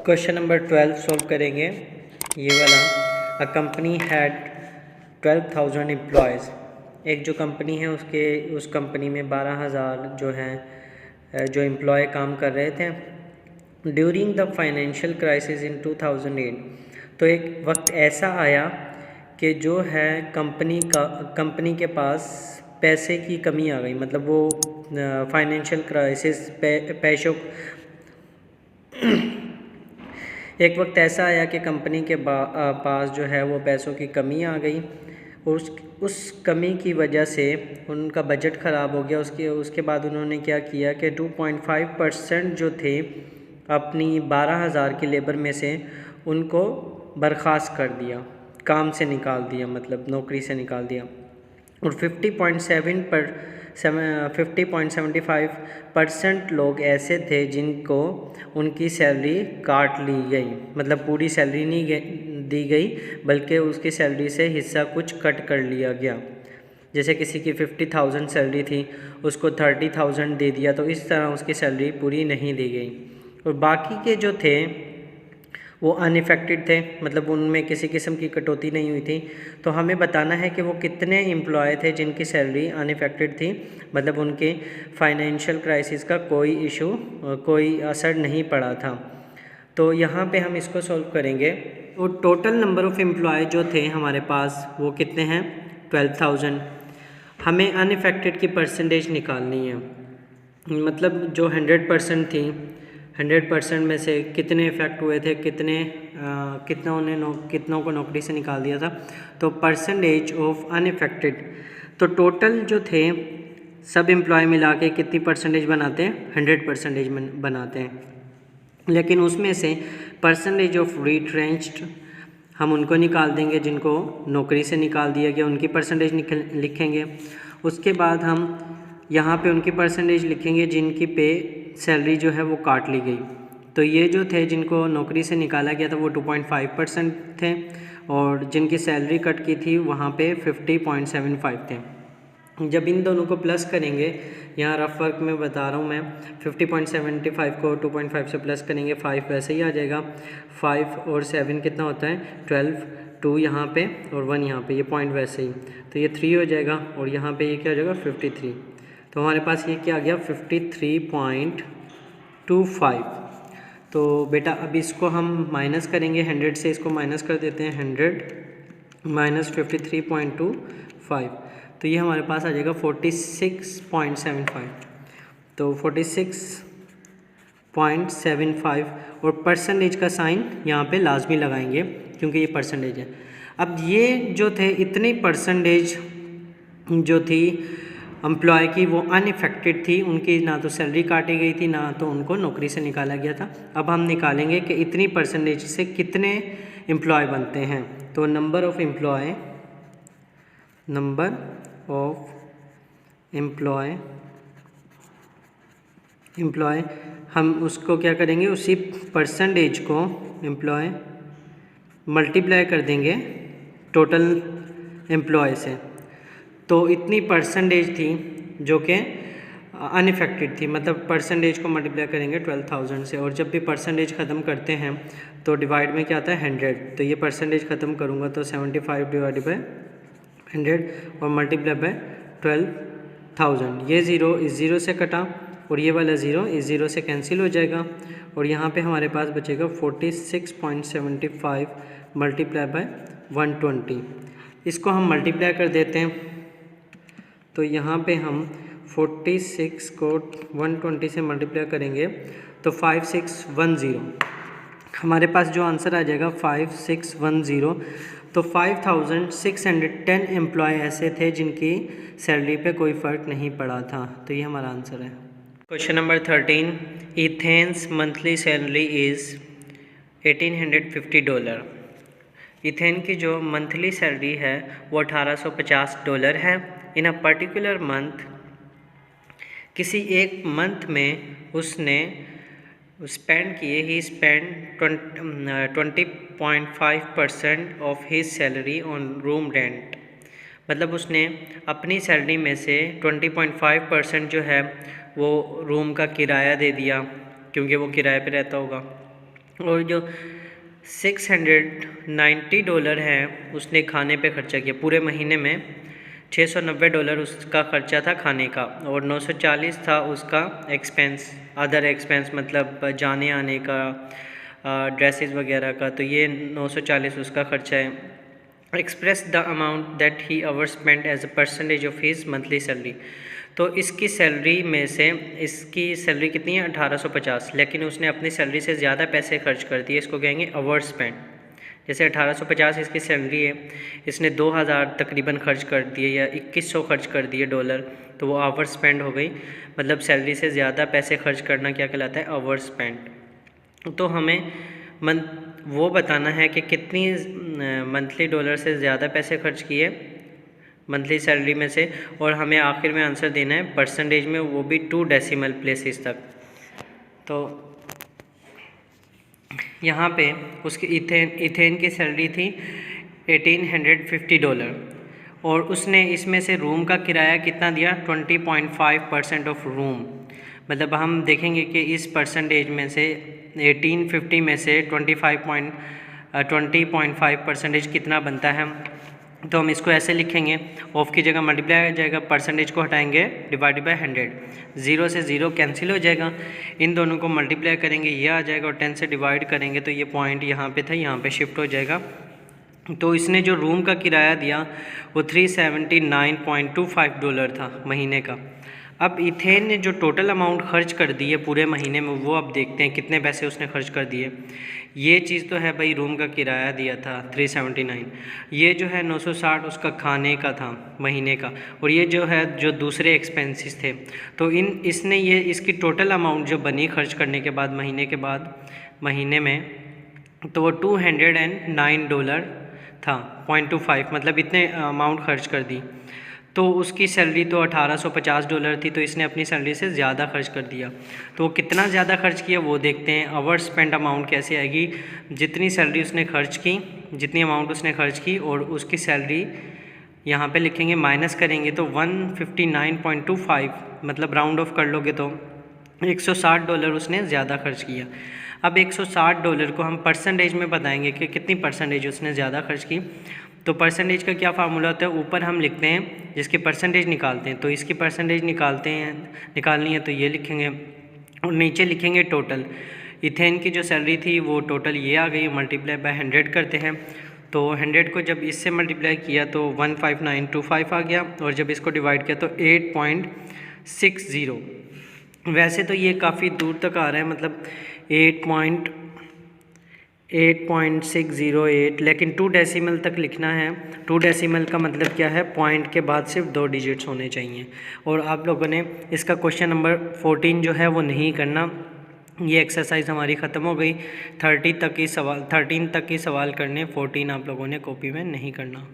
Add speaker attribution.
Speaker 1: Question number 12 solve करेंगे। ये वाला, अ कंपनी हैड 12,000 एम्प्लॉयज़। एक जो कंपनी है उस कंपनी में 12,000 जो हैं जो एम्प्लॉय काम कर रहे थे during the financial crisis in 2008। तो एक वक्त ऐसा आया कि जो है कंपनी के पास पैसे की कमी आ गई, मतलब वो फाइनेंशियल क्राइसिस पैसों एक वक्त ऐसा आया कि कंपनी के पास जो है वो पैसों की कमी आ गई। उस कमी की वजह से उनका बजट ख़राब हो गया। उसके बाद उन्होंने क्या किया कि 2.5% जो थे अपनी 12,000 की लेबर में से उनको बर्खास्त कर दिया, काम से निकाल दिया, मतलब नौकरी से निकाल दिया। और 50.75% लोग ऐसे थे जिनको उनकी सैलरी काट ली गई, मतलब पूरी सैलरी नहीं दी गई बल्कि उसकी सैलरी से हिस्सा कुछ कट कर लिया गया। जैसे किसी की 50,000 सैलरी थी, उसको 30,000 दे दिया, तो इस तरह उसकी सैलरी पूरी नहीं दी गई। और बाकी के जो थे वो अनइफेक्टेड थे, मतलब उनमें किसी किस्म की कटौती नहीं हुई थी। तो हमें बताना है कि वो कितने एम्प्लॉय थे जिनकी सैलरी अनइफेक्टेड थी, मतलब उनके फाइनेंशियल क्राइसिस का कोई असर नहीं पड़ा था। तो यहाँ पे हम इसको सॉल्व करेंगे। तो टोटल नंबर ऑफ़ एम्प्लॉय जो थे हमारे पास वो कितने हैं, 12,000। हमें अनइफेक्टेड की परसेंटेज निकालनी है, मतलब जो 100% थी, 100% में से कितने इफ़ेक्ट हुए थे, कितनों को नौकरी से निकाल दिया था। तो परसेंटेज ऑफ अनइफेक्टेड, तो टोटल जो थे सब एम्प्लॉय मिला के कितनी परसेंटेज बनाते हैं, 100% बनाते हैं। लेकिन उसमें से परसेंटेज ऑफ रिट्रेंच्ड हम उनको निकाल देंगे जिनको नौकरी से निकाल दिया गया, उनकी परसेंटेज लिखेंगे। उसके बाद हम यहाँ पे उनकी परसेंटेज लिखेंगे जिनकी पे सैलरी जो है वो काट ली गई। तो ये जो थे जिनको नौकरी से निकाला गया था वो 2.5% थे, और जिनकी सैलरी कट की थी वहाँ पे 50.75 थे। जब इन दोनों को प्लस करेंगे, यहाँ रफ वर्क में बता रहा हूँ मैं, 50.75 को 2.5 से प्लस करेंगे, 5 वैसे ही आ जाएगा। 5 और 7 कितना होता है, 12, 2 यहाँ पे और 1 यहाँ पे, ये पॉइंट वैसे ही, तो ये 3 हो जाएगा। और यहाँ पे ये क्या हो जाएगा, 53। तो हमारे पास ये क्या आ गया, 53.25। तो बेटा अब इसको हम माइनस करेंगे, 100 से इसको माइनस कर देते हैं, 100 माइनस 53.25, तो ये हमारे पास आ जाएगा 46.75। तो 46.75 और परसेंटेज का साइन यहाँ पे लाजमी लगाएंगे क्योंकि ये परसेंटेज है। अब ये जो थे इतनी परसेंटेज जो थी एम्प्लॉय की वो अनइफेक्टेड थी, उनकी ना तो सैलरी काटी गई थी ना तो उनको नौकरी से निकाला गया था। अब हम निकालेंगे कि इतनी परसेंटेज से कितने एम्प्लॉय बनते हैं। तो नंबर ऑफ़ एम्प्लॉय हम उसको क्या करेंगे, उसी परसेंटेज को एम्प्लॉय मल्टीप्लाई कर देंगे टोटल एम्प्लॉय से। तो इतनी परसेंटेज थी जो कि अनइफेक्टेड थी, मतलब परसेंटेज को मल्टीप्लाई करेंगे 12,000 से, और जब भी परसेंटेज ख़त्म करते हैं तो डिवाइड में क्या आता है, 100। तो ये परसेंटेज ख़त्म करूँगा तो 75 डिवाइडेड बाई 100 और मल्टीप्लाई बाय 12,000। ये 0 इस 0 से कटा और ये वाला 0 इस 0 से कैंसिल हो जाएगा, और यहाँ पे हमारे पास बचेगा 46.75 मल्टीप्लाई बाय 120। इसको हम मल्टीप्लाई कर देते हैं, तो यहाँ पे हम 46 को 120 से मल्टीप्लाई करेंगे तो 5610, हमारे पास जो आंसर आ जाएगा 5610। तो 5,610 एम्प्लॉय ऐसे थे जिनकी सैलरी पे कोई फ़र्क नहीं पड़ा था। तो ये हमारा आंसर है। Question number 13, Ethan's monthly salary is $1,850। Ethan की जो मंथली सैलरी है वो $1,850 है। इन अ पर्टिकुलर मंथ, किसी एक मंथ में उसने स्पेंड किए, he spend 20.5% of his salary on room rent, मतलब उसने अपनी सैलरी में से 20.5% जो है वो रूम का किराया दे दिया, क्योंकि वो किराए पे रहता होगा। और जो $690 है उसने खाने पे खर्चा किया पूरे महीने में। $690 उसका खर्चा था खाने का, और 940 था उसका एक्सपेंस, अदर एक्सपेंस मतलब जाने आने का, ड्रेसेस वगैरह का। तो ये 940 उसका खर्चा है। Express the amount that he our spend as a percentage of his monthly salary. तो इसकी सैलरी में से, इसकी सैलरी कितनी है 1850, लेकिन उसने अपनी सैलरी से ज़्यादा पैसे खर्च कर दिए, इसको कहेंगे अवर स्पेंड। जैसे 1850 इसकी सैलरी है, इसने 2000 तकरीबन खर्च कर दिए या 2100 खर्च कर दिए डॉलर, तो वो आवर स्पेंड हो गई। मतलब सैलरी से ज़्यादा पैसे खर्च करना क्या कहलाता है, आवर स्पेंड। तो हमें वो बताना है कि कितनी मंथली डॉलर से ज़्यादा पैसे खर्च किए मंथली सैलरी में से, और हमें आखिर में आंसर देना है परसेंटेज में, वो भी 2 डेसिमल प्लेसेस तक। तो यहाँ पे उसकी इथेन की सैलरी थी $1850, और उसने इसमें से रूम का किराया कितना दिया, 20.5% ऑफ रूम। मतलब हम देखेंगे कि इस परसेंटेज में से 1850 में से 20.5% कितना बनता है। तो हम इसको ऐसे लिखेंगे, ऑफ की जगह मल्टीप्लाई हो जाएगा, परसेंटेज को हटाएंगे, डिवाइडेड बाय 100, 0 से 0 कैंसिल हो जाएगा, इन दोनों को मल्टीप्लाई करेंगे, ये आ जाएगा, और 10 से डिवाइड करेंगे तो ये पॉइंट यहाँ पे था, यहाँ पे शिफ्ट हो जाएगा। तो इसने जो रूम का किराया दिया वो $379.25 था महीने का। अब इथेन ने जो टोटल अमाउंट खर्च कर दी है पूरे महीने में, वो अब देखते हैं कितने पैसे उसने खर्च कर दिए। ये चीज़ तो है भाई, रूम का किराया दिया था 379, ये जो है 960 उसका खाने का था महीने का, और ये जो है जो दूसरे एक्सपेंसेस थे। तो इसने ये इसकी टोटल अमाउंट जो बनी खर्च करने के बाद महीने में, तो वो $209 था, 0.25, मतलब इतने अमाउंट खर्च कर दी। तो उसकी सैलरी तो $1850 थी, तो इसने अपनी सैलरी से ज़्यादा खर्च कर दिया। तो कितना ज़्यादा खर्च किया वो देखते हैं। आवर स्पेंड अमाउंट कैसे आएगी, जितनी सैलरी उसने खर्च की, जितनी अमाउंट उसने खर्च की, और उसकी सैलरी यहाँ पे लिखेंगे, माइनस करेंगे तो 159.25, मतलब राउंड ऑफ कर लोगे तो $160 उसने ज़्यादा खर्च किया। अब $160 को हम परसेंटेज में बताएंगे कि कितनी परसेंटेज उसने ज़्यादा खर्च की। तो परसेंटेज का क्या फार्मूला होता है, ऊपर हम लिखते हैं जिसकी परसेंटेज निकालते हैं, तो इसकी परसेंटेज निकालनी है तो ये लिखेंगे, और नीचे लिखेंगे टोटल। इथेन की जो सैलरी थी वो टोटल ये आ गई, मल्टीप्लाई बाय 100 करते हैं, तो 100 को जब इससे मल्टीप्लाई किया तो 15925 आ गया, और जब इसको डिवाइड किया तो 8.60। वैसे तो ये काफ़ी दूर तक आ रहा है, मतलब 8.608, लेकिन 2 डेसिमल तक लिखना है। 2 डेसिमल का मतलब क्या है, पॉइंट के बाद सिर्फ 2 डिजिट्स होने चाहिए। और आप लोगों ने इसका क्वेश्चन नंबर 14 जो है वो नहीं करना, ये एक्सरसाइज हमारी ख़त्म हो गई। 13 तक ही सवाल करने, 14 आप लोगों ने कॉपी में नहीं करना।